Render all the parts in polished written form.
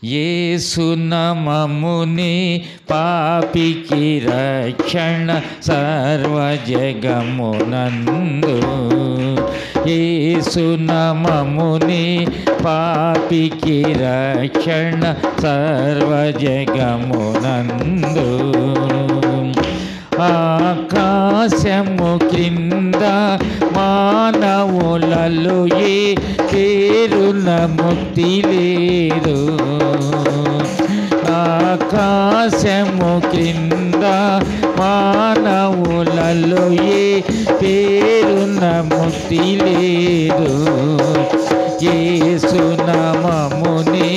యేసు నామమునే పాపికి రక్షణ సర్వజగమునందు. యేసు నామమునే పాపికి రక్షణ సర్వజగమునందు. ఆకాశము క్రింద మానవులలో ఏ పేరున ముక్తి లేదు. ఆకాశము క్రింద మానవులలో ఏ పేరున ముక్తి లేదు. యేసు నామమునే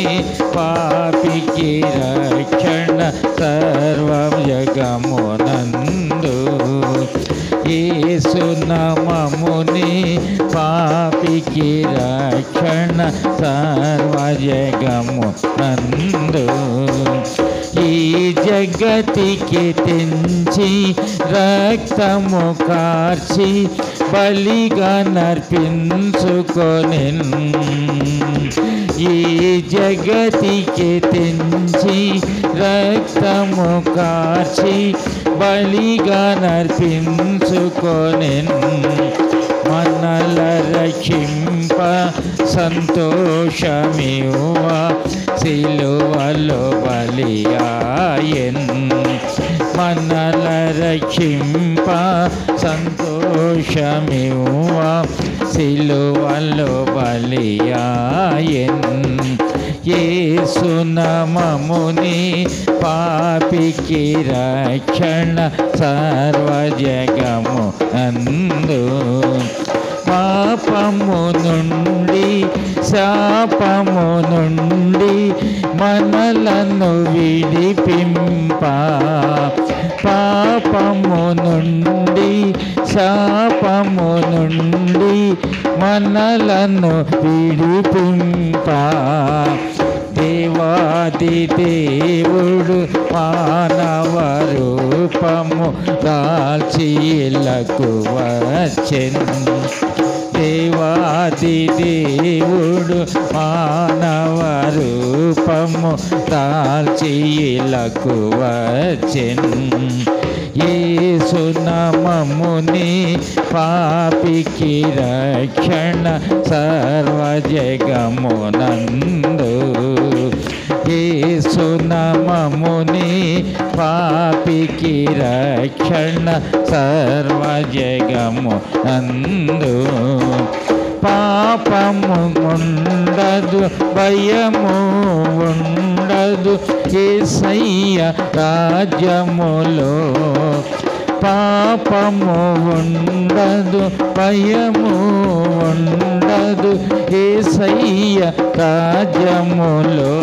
పాపికి రక్షణ సర్వజగమునందు. యేసు నామమునే పాపికి రక్షణ సర్వజగమునందు. ఈ జగతికి తెంచి రక్తము కార్చి బలిగా నర్పించుకొనెను. ఈ జగతికి తెంచి రక్తము కార్చి బలిగా నర్పించుకొనెను. మనల రక్షింప సంతోషమివ్వ సిలువలో బలియాయెను. మనల రక్షింప సంతోషమివ్వ సిలువలో బలియాయెను. యేసు నామమునే పాపికి రక్షణ సర్వజగమునందు. పాపము నుండి శాపము నుండి మనలను విడిపింప. పాపము నుండి శాపము నుండి మనలను విడిపింప. దేవాది దేవుడు మానవ రూపము దాల్చి ఇలకు వచ్చెను. దేవాది దేవుడు మానవ రూపము దాల్చి ఇలకు వచ్చెను. యేసు నామమునే పాపికి రక్షణ సర్వజగమునందు. యేసు నామమునే పాపికి రక్షణ సర్వజగమునందు. పాపము ఉండదు, భయము ఉండదు యేసయ్య రాజ్యములో. పాపము ఉండదు, భయము ఉండదు యేసయ్య రాజ్యములో.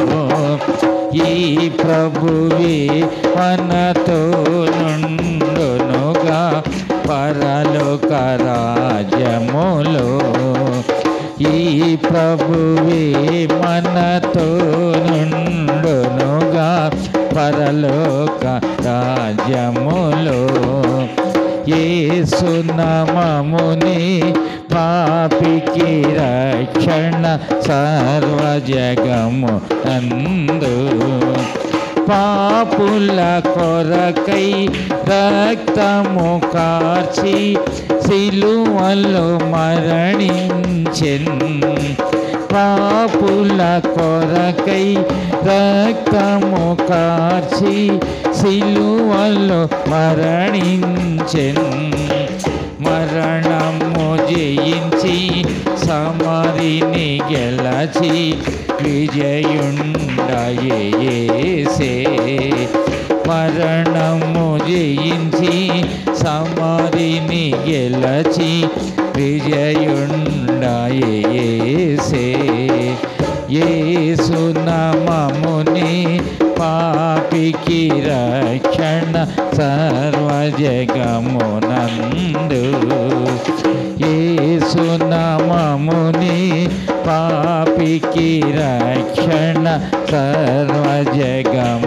ఈ ప్రభువే మనతో నుండునుగా పరలోక రాజ్యములో. ఈ ప్రభువే మనతో నుండునుగా పరలోక రాజ్యములో. యేసు నామమునే పాపికి రక్షణ సర్వజగమునందు. పాపుల కొరకై రక్తము కార్చి సిలువలో మరణించెను. పాపుల కొరకై రక్తము కార్చి సిలువలో మరణించెను. మరణము జయించి సమరిని గెలచి విజయుండయేసే. మరణము జయించి సమరిని గెలచి విజయుండయేసే. యేసు నామమునే పాపికి రక్షణ సర్వజగమునందు. యేసు నామమునే పాపికి రక్షణ సర్వజగమునందు.